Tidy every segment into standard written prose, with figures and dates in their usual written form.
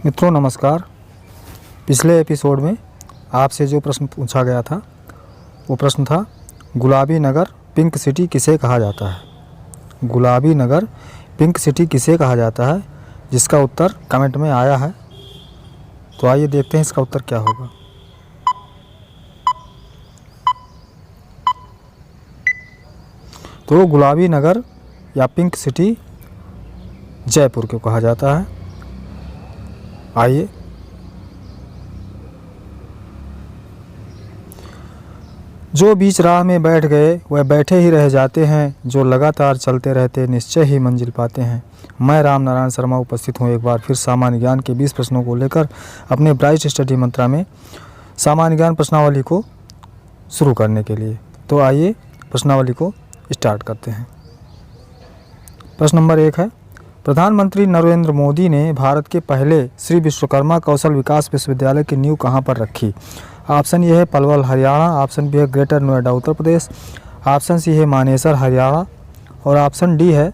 मित्रों नमस्कार। पिछले एपिसोड में आपसे जो प्रश्न पूछा गया था वो प्रश्न था, गुलाबी नगर पिंक सिटी किसे कहा जाता है। गुलाबी नगर पिंक सिटी किसे कहा जाता है, जिसका उत्तर कमेंट में आया है। तो आइए देखते हैं इसका उत्तर क्या होगा। तो गुलाबी नगर या पिंक सिटी जयपुर को कहा जाता है। आइए जो बीच राह में बैठ गए वह बैठे ही रह जाते हैं, जो लगातार चलते रहते निश्चय ही मंजिल पाते हैं। मैं राम नारायण शर्मा उपस्थित हूँ एक बार फिर सामान्य ज्ञान के 20 प्रश्नों को लेकर अपने ब्राइट स्टडी मंत्रा में सामान्य ज्ञान प्रश्नावली को शुरू करने के लिए। तो आइए प्रश्नावली को स्टार्ट करते हैं। प्रश्न नंबर 1 है, प्रधानमंत्री नरेंद्र मोदी ने भारत के पहले श्री विश्वकर्मा कौशल विकास विश्वविद्यालय की नींव कहाँ पर रखी। ऑप्शन ए है पलवल हरियाणा, ऑप्शन बी है greater Noida Uttar Pradesh, option C है मानेसर हरियाणा और ऑप्शन डी है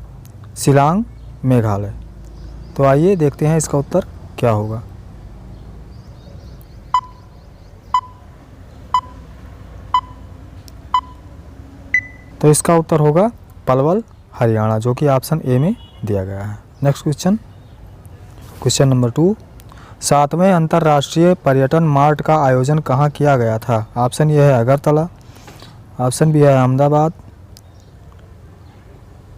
शिलांग मेघालय। तो आइए देखते हैं इसका उत्तर क्या होगा। तो इसका उत्तर होगा पलवल हरियाणा, जो कि ऑप्शन ए में दिया गया है। नेक्स्ट क्वेश्चन नंबर 2, 7वें अंतर्राष्ट्रीय पर्यटन मार्ट का आयोजन कहाँ किया गया था। ऑप्शन ए है अगरतला, ऑप्शन बी है अहमदाबाद,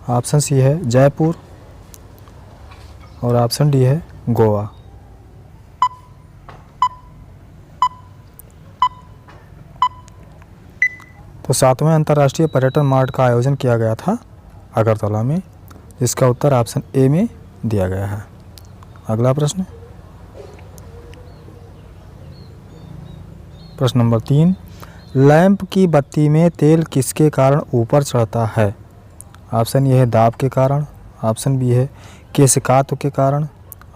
ऑप्शन सी है जयपुर और ऑप्शन डी है गोवा। तो 7वें अंतर्राष्ट्रीय पर्यटन मार्ट का आयोजन किया गया था अगरतला में, जिसका उत्तर ऑप्शन ए में दिया गया है। अगला प्रश्न नंबर 3, लैंप की बत्ती में तेल किसके कारण ऊपर चढ़ता है। ऑप्शन ए है दाब के कारण, ऑप्शन बी है केशिकात्व के कारण,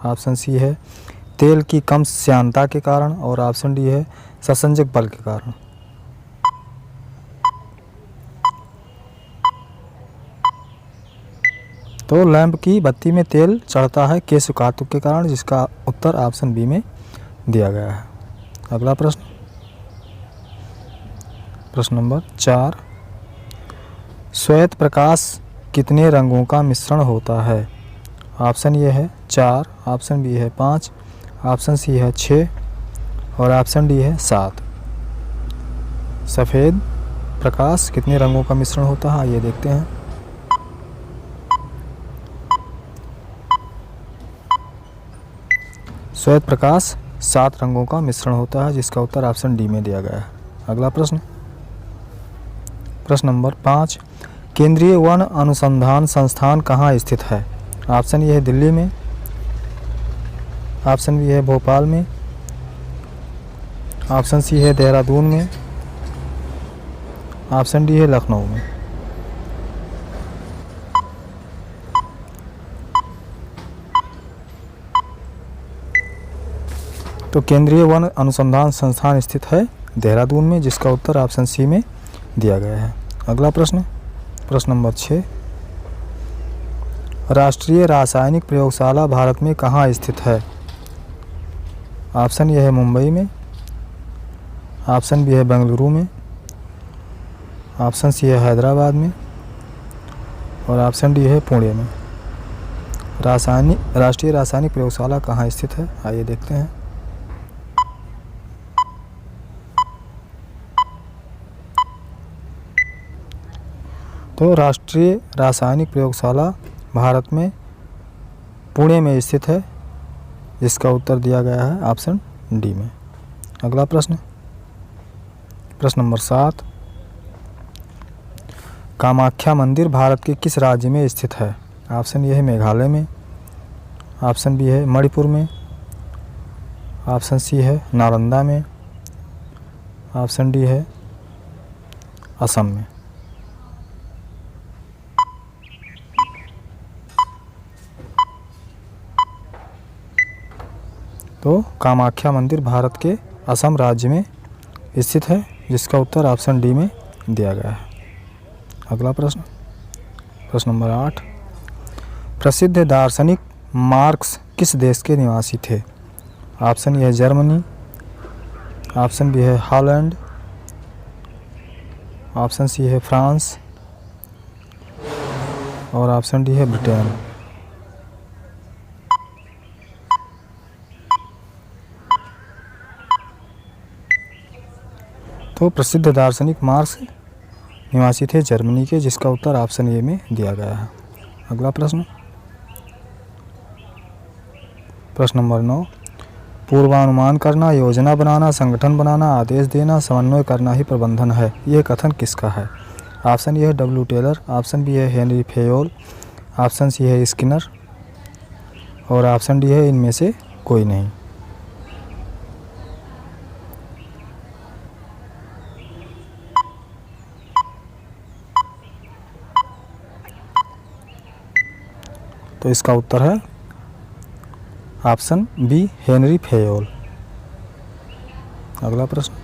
ऑप्शन सी है तेल की कम श्यानता के कारण और ऑप्शन डी है संसंजक बल के कारण। तो लैंप की बत्ती में तेल चढ़ता है केशिकात्व के कारण, जिसका उत्तर ऑप्शन बी में दिया गया है। अगला प्रश्न नंबर 4, श्वेत प्रकाश कितने रंगों का मिश्रण होता है। ऑप्शन ए है 4, ऑप्शन बी है 5, ऑप्शन सी है 6 और ऑप्शन डी है 7। सफ़ेद प्रकाश कितने रंगों का मिश्रण होता है, आइए देखते हैं। श्वेत प्रकाश 7 रंगों का मिश्रण होता है, जिसका उत्तर ऑप्शन डी में दिया गया है। अगला प्रश्न नंबर 5, केंद्रीय वन अनुसंधान संस्थान कहाँ स्थित है। ऑप्शन ए है दिल्ली में, ऑप्शन बी है भोपाल में, ऑप्शन सी है देहरादून में, ऑप्शन डी है लखनऊ में। तो केंद्रीय वन अनुसंधान संस्थान स्थित है देहरादून में, जिसका उत्तर ऑप्शन सी में दिया गया है। अगला प्रश्न नंबर 6, राष्ट्रीय रासायनिक प्रयोगशाला भारत में कहाँ स्थित है। ऑप्शन ए है मुंबई में, ऑप्शन बी है बेंगलुरु में, ऑप्शन सी है हैदराबाद में और ऑप्शन डी है पुणे में। राष्ट्रीय रासायनिक प्रयोगशाला कहाँ स्थित है, आइए देखते हैं। तो राष्ट्रीय रासायनिक प्रयोगशाला भारत में पुणे में स्थित है, जिसका उत्तर दिया गया है ऑप्शन डी में। अगला प्रश्न नंबर 7, कामाख्या मंदिर भारत के किस राज्य में स्थित है। ऑप्शन ए है मेघालय में, ऑप्शन बी है मणिपुर में, ऑप्शन सी है नालंदा में, ऑप्शन डी है असम में। तो कामाख्या मंदिर भारत के असम राज्य में स्थित है, जिसका उत्तर ऑप्शन डी में दिया गया है। अगला प्रश्न नंबर 8, प्रसिद्ध दार्शनिक मार्क्स किस देश के निवासी थे। ऑप्शन ए है जर्मनी, ऑप्शन बी है हॉलैंड, ऑप्शन सी है फ्रांस और ऑप्शन डी है ब्रिटेन। तो प्रसिद्ध दार्शनिक मार्क्स निवासी थे जर्मनी के, जिसका उत्तर ऑप्शन ए में दिया गया है। अगला प्रश्न, प्रश्न नंबर 9, पूर्वानुमान करना, योजना बनाना, संगठन बनाना, आदेश देना, समन्वय करना ही प्रबंधन है, यह कथन किसका है? ऑप्शन ए है डब्ल्यू टेलर, ऑप्शन बी है हेनरी फेयोल, ऑप्शन सी है स्किनर और ऑप्शन डी है इनमें से कोई नहीं। तो इसका उत्तर है ऑप्शन बी हेनरी फेयोल। अगला प्रश्न,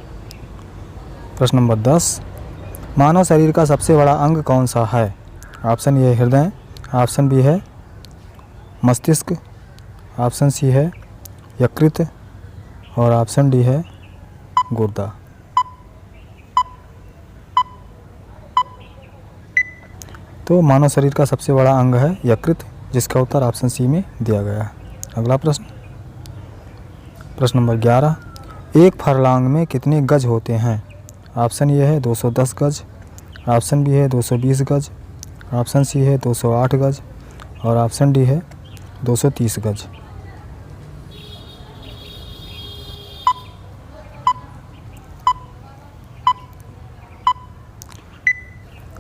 प्रश्न नंबर 10, मानव शरीर का सबसे बड़ा अंग कौन सा है? ऑप्शन ए हृदय, ऑप्शन बी है मस्तिष्क, ऑप्शन सी है यकृत और ऑप्शन डी है गुर्दा। तो मानव शरीर का सबसे बड़ा अंग है यकृत, जिसका उत्तर ऑप्शन सी में दिया गया है। अगला प्रश्न, प्रश्न नंबर 11, एक फरलांग में कितने गज होते हैं? ऑप्शन ए है 210 गज, ऑप्शन बी है 220 गज, ऑप्शन सी है 208 गज और ऑप्शन डी है 230 गज।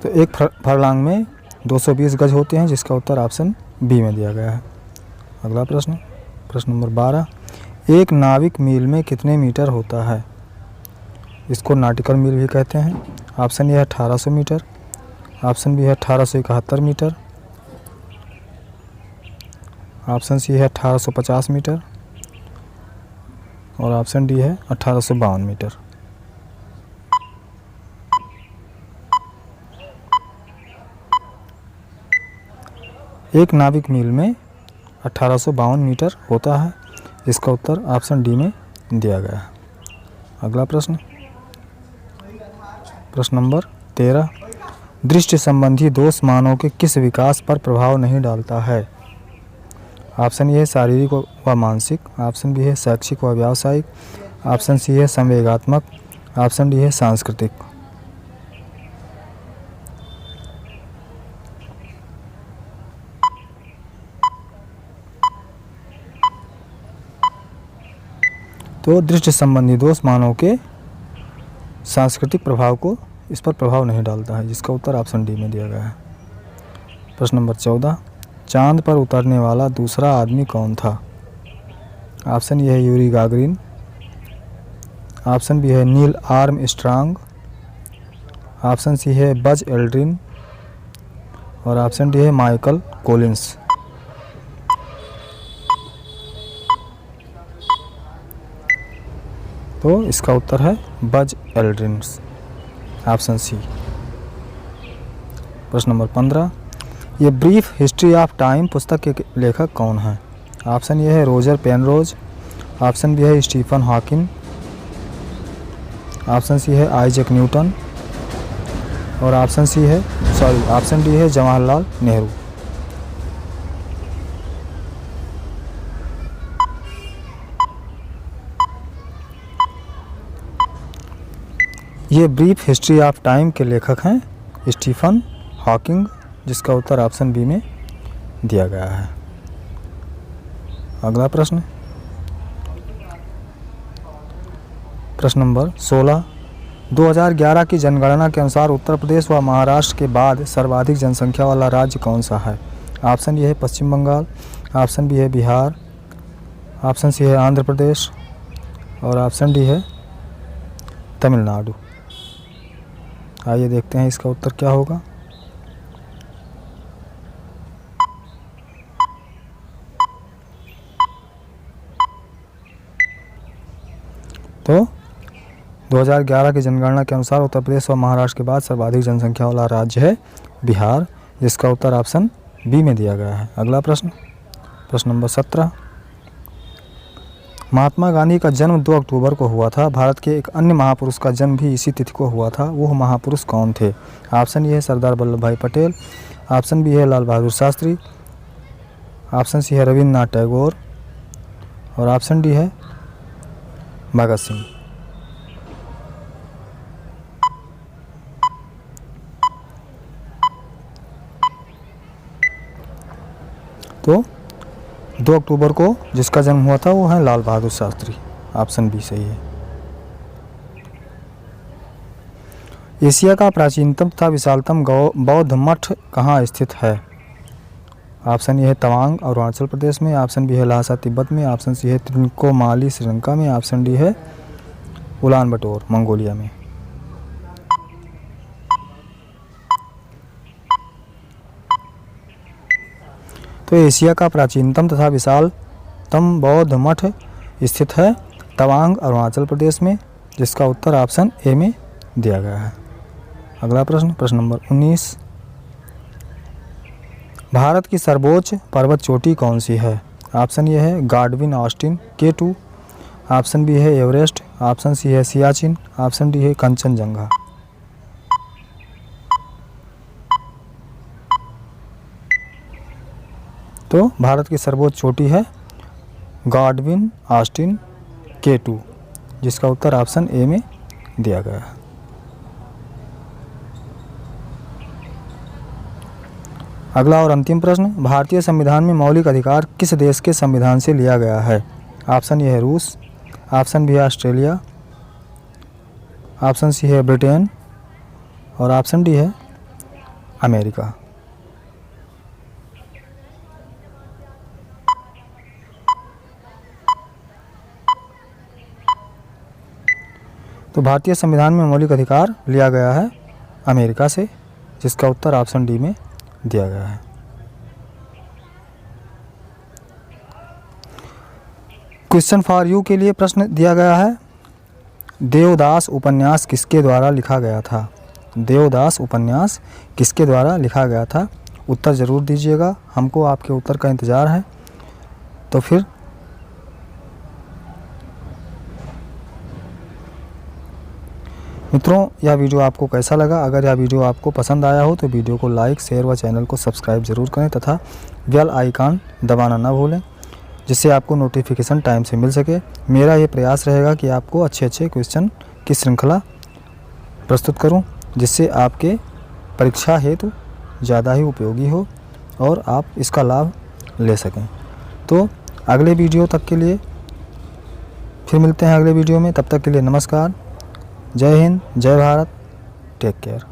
तो एक फरलांग में 220 गज होते हैं, जिसका उत्तर ऑप्शन बी में दिया गया है। अगला प्रश्न, प्रश्न नंबर 12, एक नाविक मील में कितने मीटर होता है? इसको नाटिकल मील भी कहते हैं। ऑप्शन ए है 1800 मीटर, ऑप्शन बी है 1871 मीटर, ऑप्शन सी है 1850 मीटर और ऑप्शन डी है 1852 मीटर। एक नाविक मील में 1852 मीटर होता है, इसका उत्तर ऑप्शन डी में दिया गया है। अगला प्रश्न, प्रश्न नंबर 13, दृष्टि संबंधी दोष मानव के किस विकास पर प्रभाव नहीं डालता है? ऑप्शन ए है शारीरिक व मानसिक, ऑप्शन बी है शैक्षिक व व्यावसायिक, ऑप्शन सी है संवेगात्मक, ऑप्शन डी है सांस्कृतिक। तो दृष्टि संबंधी दोष मानव के सांस्कृतिक प्रभाव को इस पर प्रभाव नहीं डालता है, जिसका उत्तर ऑप्शन डी में दिया गया है। प्रश्न नंबर 14, चांद पर उतरने वाला दूसरा आदमी कौन था? ऑप्शन ए है यूरी गागरिन, ऑप्शन बी है नील आर्मस्ट्रांग, ऑप्शन सी है बज एल्ड्रिन और ऑप्शन डी है माइकल कोलिंस। तो इसका उत्तर है बज एल्ड्रिन, ऑप्शन सी। प्रश्न नंबर 15, ये ब्रीफ हिस्ट्री ऑफ टाइम पुस्तक के लेखक कौन हैं? ऑप्शन ए है रोजर पेनरोज, ऑप्शन बी है स्टीफन हॉकिंग, ऑप्शन सी है आइजैक न्यूटन और ऑप्शन डी है जवाहरलाल नेहरू। ये ब्रीफ हिस्ट्री ऑफ टाइम के लेखक हैं स्टीफन हॉकिंग, जिसका उत्तर ऑप्शन बी में दिया गया है। अगला प्रश्न, प्रश्न नंबर 16, 2011 की जनगणना के अनुसार उत्तर प्रदेश व महाराष्ट्र के बाद सर्वाधिक जनसंख्या वाला राज्य कौन सा है? ऑप्शन ए है पश्चिम बंगाल, ऑप्शन बी है बिहार, ऑप्शन सी है आंध्र प्रदेश और ऑप्शन डी है तमिलनाडु। आइए देखते हैं इसका उत्तर क्या होगा। तो 2011 की जनगणना के अनुसार उत्तर प्रदेश और महाराष्ट्र के बाद सर्वाधिक जनसंख्या वाला राज्य है बिहार, जिसका उत्तर ऑप्शन बी में दिया गया है। अगला प्रश्न, प्रश्न नंबर 17, महात्मा गांधी का जन्म 2 अक्टूबर को हुआ था। भारत के एक अन्य महापुरुष का जन्म भी इसी तिथि को हुआ था। वो महापुरुष कौन थे? ऑप्शन ए है सरदार वल्लभ भाई पटेल, ऑप्शन बी है लाल बहादुर शास्त्री, ऑप्शन सी है रविन्द्रनाथ टैगोर और ऑप्शन डी है भगत सिंह। तो 2 अक्टूबर को जिसका जन्म हुआ था वो है लाल बहादुर शास्त्री। ऑप्शन बी सही है। एशिया का प्राचीनतम तथा विशालतम बौद्ध मठ कहाँ स्थित है? ऑप्शन ए है तवांग अरुणाचल प्रदेश में, ऑप्शन बी है लहासा तिब्बत में, ऑप्शन सी है त्रिकोमाली श्रीलंका में, ऑप्शन डी है उलान बटोर मंगोलिया में। तो एशिया का प्राचीनतम तथा विशालतम बौद्ध मठ स्थित है तवांग अरुणाचल प्रदेश में, जिसका उत्तर ऑप्शन ए में दिया गया है। अगला प्रश्न, प्रश्न नंबर 19। भारत की सर्वोच्च पर्वत चोटी कौन सी है? ऑप्शन ए है Godwin Austen K2, option B है एवरेस्ट, ऑप्शन सी है सियाचिन, ऑप्शन डी है कंचनजंगा। तो भारत की सर्वोच्च चोटी है गाडविन ऑस्टिन K2, जिसका उत्तर ऑप्शन ए में दिया गया है। अगला और अंतिम प्रश्न, भारतीय संविधान में मौलिक अधिकार किस देश के संविधान से लिया गया है? ऑप्शन ए है रूस, ऑप्शन बी है ऑस्ट्रेलिया, ऑप्शन सी है ब्रिटेन और ऑप्शन डी है अमेरिका। तो भारतीय संविधान में मौलिक अधिकार लिया गया है अमेरिका से, जिसका उत्तर ऑप्शन डी में दिया गया है। क्वेश्चन फॉर यू के लिए प्रश्न दिया गया है, देवदास उपन्यास किसके द्वारा लिखा गया था? देवदास उपन्यास किसके द्वारा लिखा गया था? उत्तर ज़रूर दीजिएगा, हमको आपके उत्तर का इंतज़ार है। तो फिर मित्रों, यह वीडियो आपको कैसा लगा? अगर यह वीडियो आपको पसंद आया हो तो वीडियो को लाइक, शेयर व चैनल को सब्सक्राइब जरूर करें तथा बेल आइकन दबाना न भूलें, जिससे आपको नोटिफिकेशन टाइम से मिल सके। मेरा ये प्रयास रहेगा कि आपको अच्छे अच्छे क्वेश्चन की श्रृंखला प्रस्तुत करूं, जिससे आपके परीक्षा हेतु ज़्यादा ही उपयोगी हो और आप इसका लाभ ले सकें। तो अगले वीडियो तक के लिए फिर मिलते हैं अगले वीडियो में। तब तक के लिए नमस्कार, जय हिंद, जय भारत, टेक केयर।